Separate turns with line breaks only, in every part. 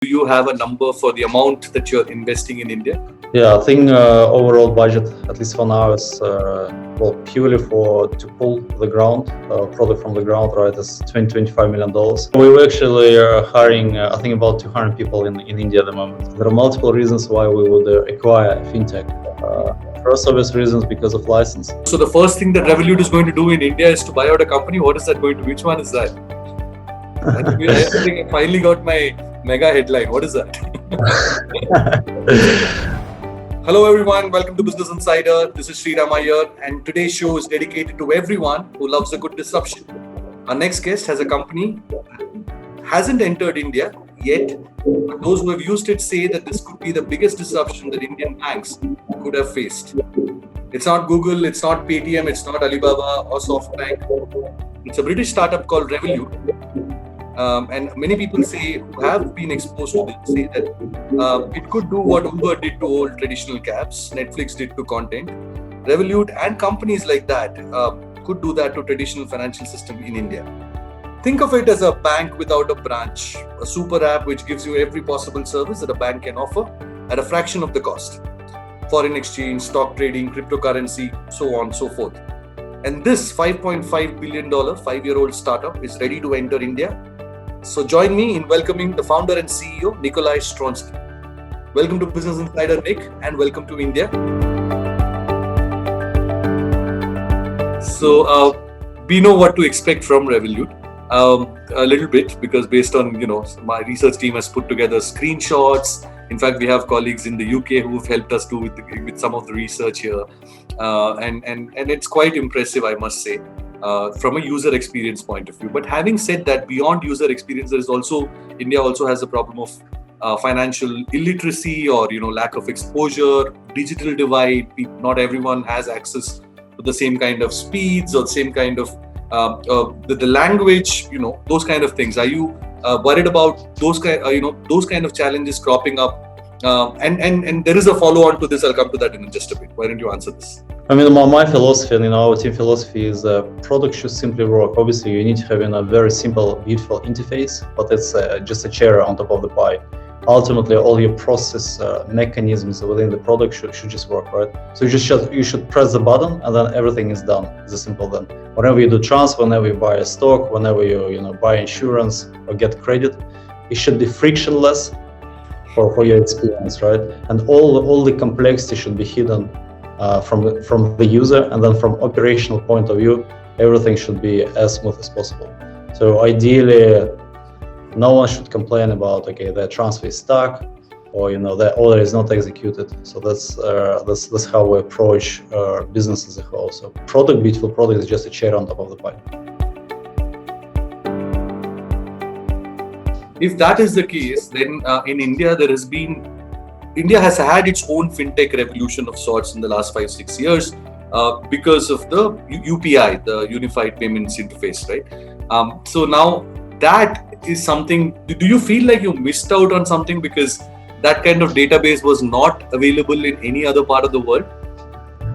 Do you have a number for the amount that you're investing in India?
Yeah, I think overall budget, at least for now, is purely to pull the product from the ground, right? Is $25 million. We were actually hiring, I think, about 200 people in India at the moment. There are multiple reasons why we would acquire fintech. First obvious reasons because of license.
So the first thing that Revolut is going to do in India is to buy out a company. What is that going to be? Which one is that? I think I finally got my mega headline. What is that? Hello everyone, welcome to Business Insider. This is Sriram here, and today's show is dedicated to everyone who loves a good disruption. Our next guest has a company hasn't entered India yet, but those who have used it say that this could be the biggest disruption that Indian banks could have faced. It's not Google, it's not Paytm, it's not Alibaba or SoftBank. It's a British startup called Revolut. And many people who have been exposed to this say that it could do what Uber did to old traditional cabs, Netflix did to content. Revolut and companies like that could do that to traditional financial system in India. Think of it as a bank without a branch, a super app which gives you every possible service that a bank can offer at a fraction of the cost. Foreign exchange, stock trading, cryptocurrency, so on and so forth. And this $5.5 billion 5-year-old startup is ready to enter India. So join me in welcoming the founder and CEO, Nikolai Stronsky. Welcome to Business Insider, Nick, and welcome to India. So we know what to expect from Revolut. A little bit, because based on my research team has put together screenshots. In fact, we have colleagues in the UK who have helped us with some of the research here, and it's quite impressive, I must say, from a user experience point of view. But having said that, beyond user experience, India also has a problem of financial illiteracy or lack of exposure, digital divide. Not everyone has access to the same kind of speeds or the same kind of the language, those kind of things. Are you worried about those kind of challenges cropping up? And there is a follow-on to this. I'll come to that in just a bit. Why don't you answer this?
I mean, my philosophy and our team philosophy is product should simply work. Obviously, you need to have a very simple, beautiful interface, but it's just a cherry on top of the pie. Ultimately, all your process mechanisms within the product should just work, right? So you should press the button and then everything is done. It's as simple then. Whenever you do transfer, whenever you buy a stock, whenever you buy insurance or get credit, it should be frictionless for your experience, right? And all the complexity should be hidden from the user, and then from operational point of view, everything should be as smooth as possible. So ideally, no one should complain about their transfer is stuck, or that order is not executed. So that's how we approach business as a whole. So beautiful product is just a cherry on top of the pie.
If that is the case, then in India India has had its own fintech revolution of sorts in the last 5-6 years because of the UPI, the Unified Payments Interface, right? So now that is something. Do you feel like you missed out on something because that kind of database was not available in any other part of the world?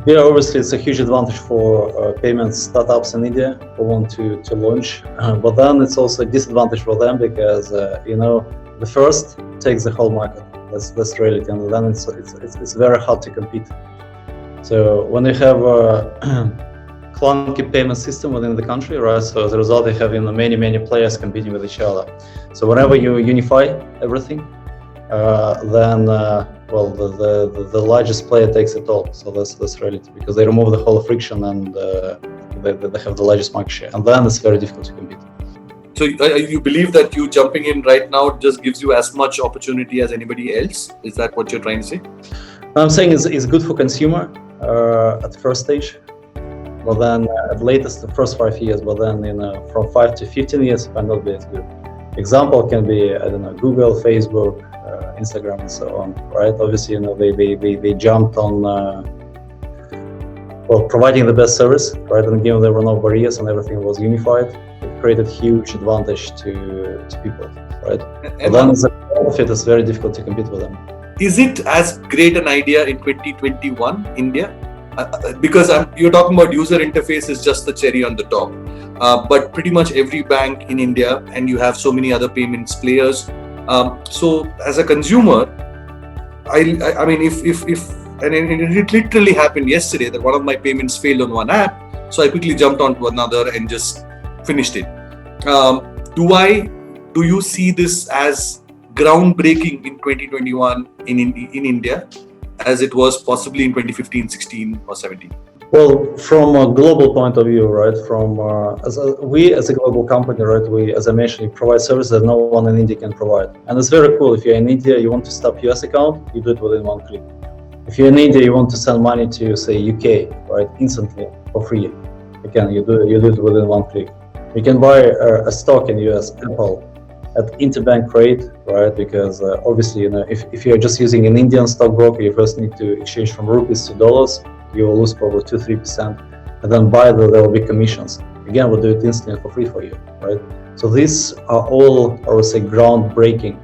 Yeah, obviously it's a huge advantage for payment startups in India who want to launch, but then it's also a disadvantage for them because the first takes the whole market. That's reality, and then it's very hard to compete. So when you have a clunky payment system within the country, right? So as a result, you have many players competing with each other. So whenever you unify everything, then the largest player takes it all. So that's reality, because they remove the whole friction and they have the largest market share, and then it's very difficult to compete.
So you believe that you jumping in right now just gives you as much opportunity as anybody else? Is that what you're trying to say?
I'm saying it's good for consumer at the first stage, but then at latest the first 5 years, but then from 5 to 15 years might not be as good. Example can be Google, Facebook, Instagram, and so on, right? Obviously, they jumped on providing the best service, right? And given there were no barriers and everything was unified, it created huge advantage to people, right? But then as a benefit, it's very difficult to compete with them.
Is it as great an idea in 2021 India? Because you're talking about user interface is just the cherry on the top. But pretty much every bank in India, and you have so many other payments players, So as a consumer, I mean, if and it literally happened yesterday that one of my payments failed on one app, so I quickly jumped onto another and just finished it. Do you see this as groundbreaking in 2021 in India, as it was possibly in 2015, 16, or 17?
Well, from a global point of view, right? We as a global company, right? We, as I mentioned, provide services that no one in India can provide, and it's very cool. If you're in India, you want to stop US account, you do it within one click. If you're in India, you want to send money to, say, UK, right, instantly for free. Again, you do it within one click. You can buy a stock in US, Apple, at interbank rate, right? Because obviously, if you're just using an Indian stockbroker, you first need to exchange from rupees to dollars. You will lose probably 2-3%, and then there will be commissions. Again, we'll do it instantly for free for you, right? So these are all, I would say, groundbreaking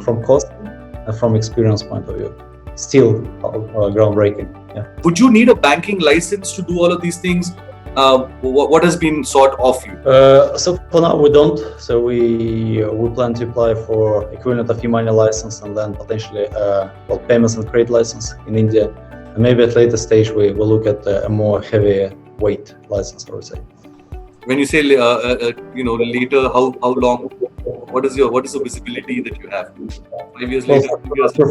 from cost and from experience point of view. Still groundbreaking. Yeah.
Would you need a banking license to do all of these things? What has been sought of you?
So for now we don't. So we plan to apply for equivalent of e-money license, and then potentially payments and credit license in India. And maybe at later stage we will look at a more heavy weight license, I would say.
When you say later, how long? What is the visibility that you have? 5 years later?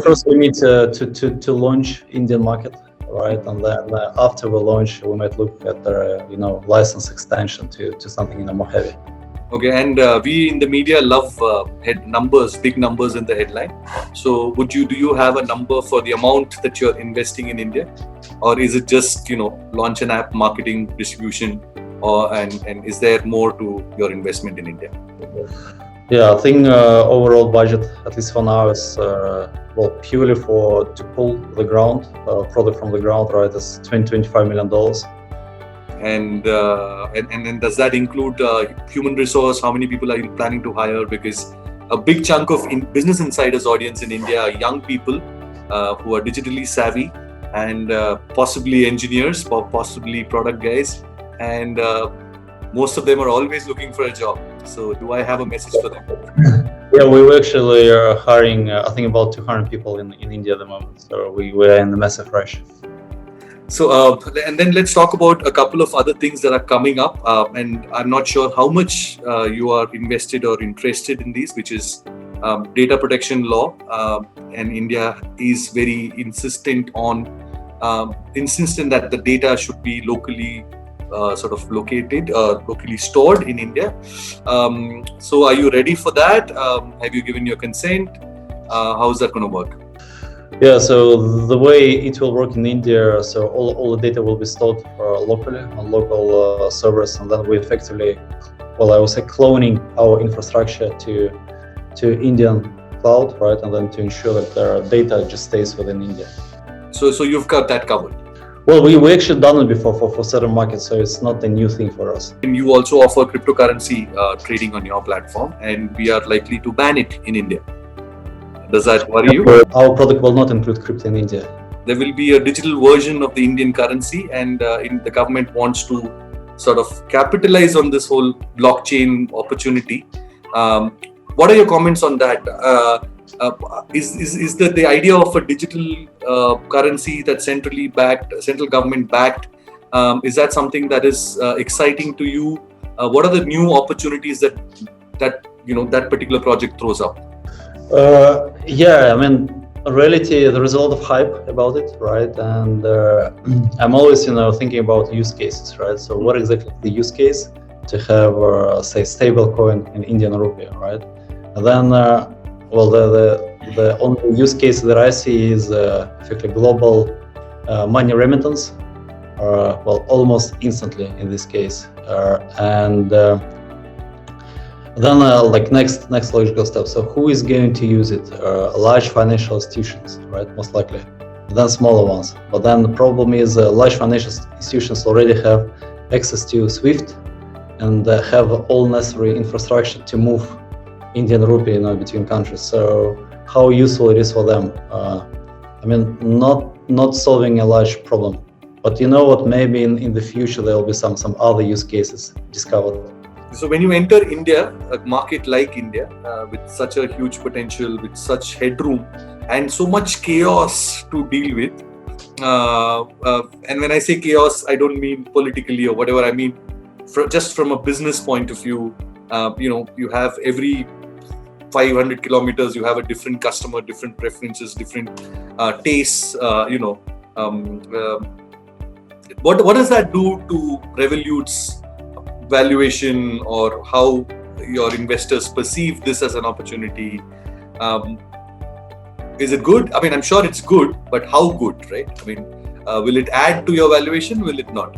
First we need to launch Indian market, right? And then after we launch, we might look at license extension to something more heavy.
Okay, and we in the media love big numbers in the headline. So do you have a number for the amount that you're investing in India, or is it just launch an app, marketing, distribution, and is there more to your investment in India?
Yeah, I think overall budget, at least for now, is purely to pull the product from the ground, right? Is $20-25 million.
And does that include human resource? How many people are you planning to hire? Because a big chunk of Business Insider's audience in India are young people who are digitally savvy, and possibly engineers, or possibly product guys, and most of them are always looking for a job. So do I have a message for them?
Yeah, we actually are hiring, I think, about 200 people in India at the moment. So we're in the massive rush.
So, and then let's talk about a couple of other things that are coming up. And I'm not sure how much you are invested or interested in these, which is data protection law. And India is very insistent that the data should be locally located, locally stored in India. So are you ready for that? Have you given your consent? How is that going to work?
Yeah, so the way it will work in India, so all the data will be stored locally on local servers, and then we effectively, I would say, cloning our infrastructure to Indian cloud, right, and then to ensure that their data just stays within India.
So you've got that covered.
Well, we actually done it before for certain markets, so it's not a new thing for us.
And you also offer cryptocurrency trading on your platform, and we are likely to ban it in India. Does that worry you?
Our product will not include crypto in India.
There will be a digital version of the Indian currency, and the government wants to sort of capitalize on this whole blockchain opportunity. What are your comments on that? Is the idea of a digital currency that's central government backed, is that something that is exciting to you? What are the new opportunities that particular project throws up?
Yeah, I mean, in reality, there is a lot of hype about it, right? And I'm always, thinking about use cases, right? So what exactly is the use case to have, say, stable coin in Indian rupee, right? And then, the only use case that I see is effectively global money remittance, almost instantly in this case, and then next logical step. So who is going to use it? Large financial institutions, right? Most likely. Then smaller ones. But then the problem is large financial institutions already have access to SWIFT and have all necessary infrastructure to move Indian rupee, between countries. So how useful it is for them? Not solving a large problem. But you know what? Maybe in the future there will be some other use cases discovered.
So when you enter India, a market like India, with such a huge potential, with such headroom, and so much chaos to deal with, and when I say chaos, I don't mean politically or whatever. I mean just from a business point of view. You have every 500 kilometers, you have a different customer, different preferences, different tastes. What does that do to Revolut's valuation, or how your investors perceive this as an opportunity? Is it good? I mean, I'm sure it's good, but how good, right? I mean, will it add to your valuation? Will it not?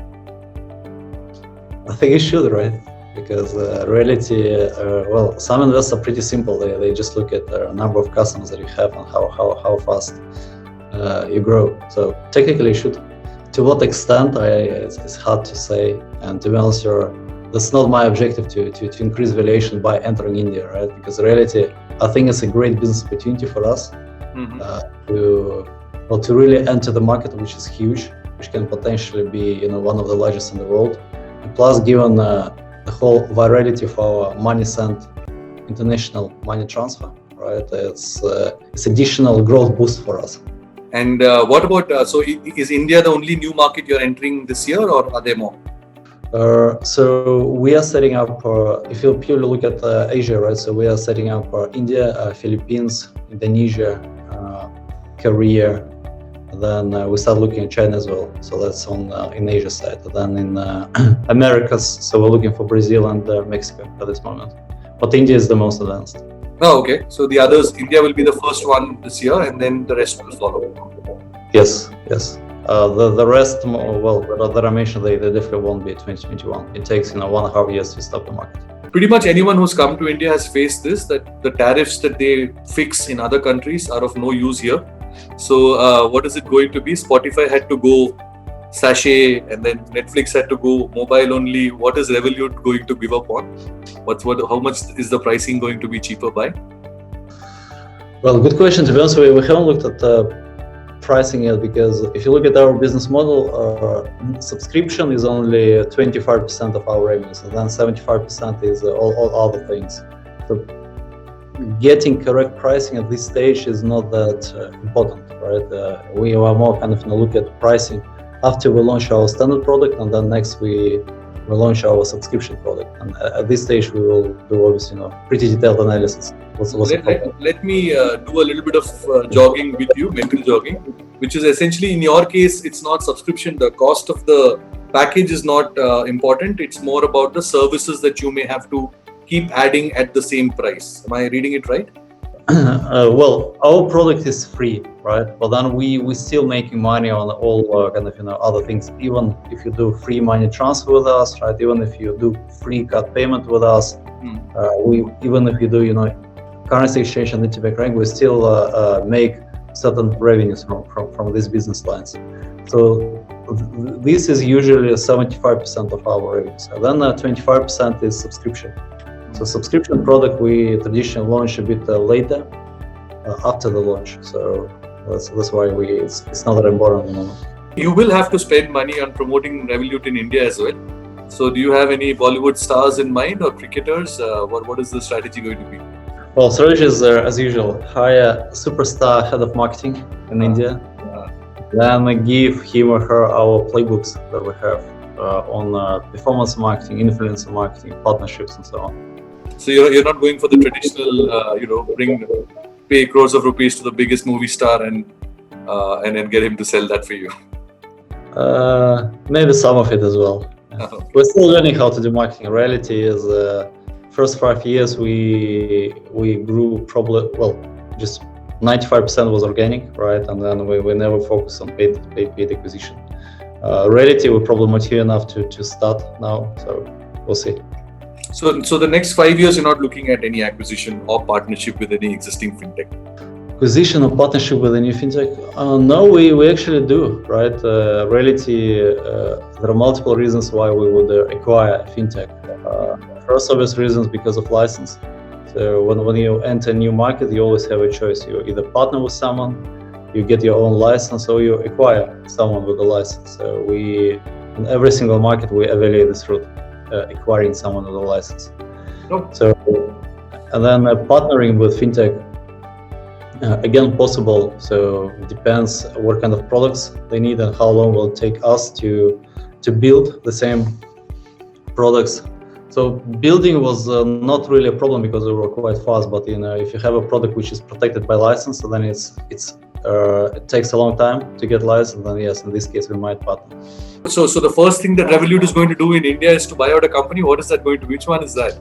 I think it should, right? Because reality, some investors are pretty simple. They just look at the number of customers that you have and how fast you grow. So technically, it should. To what extent, it's hard to say. And to be honest, that's not my objective to increase valuation by entering India, right? Because in reality, I think it's a great business opportunity for us to really enter the market, which is huge, which can potentially be one of the largest in the world. And plus, given the whole variety of our money sent, international money transfer, right? It's additional growth boost for us.
And what about, so is India the only new market you're entering this year, or are there more?
So we are setting up, if you purely look at Asia, right? So we are setting up India, Philippines, Indonesia, Korea. Then we start looking at China as well. So that's in Asia side. Then in Americas, so we're looking for Brazil and Mexico at this moment. But India is the most advanced.
Oh, okay. So the others, India will be the first one this year, and then the rest will follow.
Yes. The rest, that I mentioned, they definitely won't be 2021. It takes 1.5 years to stop the market.
Pretty much anyone who's come to India has faced this, that the tariffs that they fix in other countries are of no use here. So what is it going to be? Spotify had to go sachet, and then Netflix had to go mobile only. What is Revolut going to give up on? How much is the pricing going to be cheaper by?
Well, good question. To be honest, we haven't looked at pricing yet, because if you look at our business model, subscription is only 25% of our revenues, and then 75% is all other things. So getting correct pricing at this stage is not that important, right? We are more kind of look at pricing after we launch our standard product, and then next we launch our subscription product. And at this stage, we will do obviously pretty detailed analysis.
Let me do a little bit of jogging with you, mental jogging, which is essentially, in your case, it's not subscription. The cost of the package is not important. It's more about the services that you may have to keep adding at the same price. Am I reading it right?
Well, our product is free, right? But then we still making money on all kind of other things. Even if you do free money transfer with us, right? Even if you do free card payment with us, even if you do currency exchange and interbank rank, we still make certain revenues from these business lines. So this is usually 75% of our revenues. And then 25% is subscription. So subscription product we traditionally launch a bit later, after the launch. So that's why it's not that important at the moment.
You will have to spend money on promoting Revolut in India as well. So do you have any Bollywood stars in mind, or cricketers? What is the strategy going to be?
Well, strategy is as usual, hire a superstar head of marketing in India, then give him or her our playbooks that we have on performance marketing, influencer marketing, partnerships, and so on.
So you're not going for the traditional, pay crores of rupees to the biggest movie star and then get him to sell that for you.
Maybe some of it as well. We're still learning how to do marketing. In reality is first 5 years we grew probably just 95% was organic, right? And then we never focused on paid acquisition. Reality, we're probably mature enough to start now, so we'll see.
So the next 5 years, you're not looking at any acquisition or partnership with any existing fintech?
Acquisition or partnership with a new fintech? No, we actually do, right? Reality, there are multiple reasons why we would acquire a fintech. First obvious reasons because of license. So when you enter a new market, you always have a choice. You either partner with someone, you get your own license, or you acquire someone with a license. So in every single market, we evaluate this route. acquiring someone with a license.
Nope.
So, and then partnering with fintech, again, possible. So it depends what kind of products they need and how long will it take us to build the same products. So building was not really a problem because we were quite fast. But if you have a product which is protected by license, then it takes a long time to get licensed. Then yes, in this case we might partner.
So the first thing that Revolut is going to do in India is to buy out a company. What is that going to? Which one is that?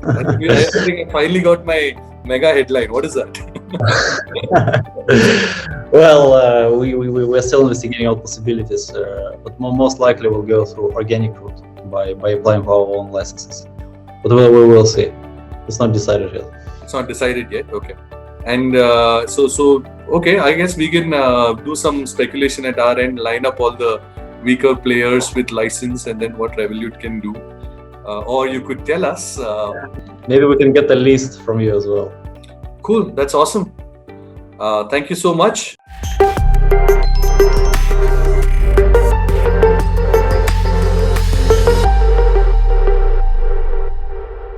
I think I finally got my mega headline. What is that?
Well, we're still investigating all possibilities, but most likely we'll go through organic route by applying for our own licenses. But we will see. It's not decided yet.
It's not decided yet. Okay. And so okay, I guess we can do some speculation at our end, line up all the weaker players with license, and then what Revolut can do. Or you could tell us.
Maybe we can get the list from you as well.
Cool. That's awesome. Thank you so much.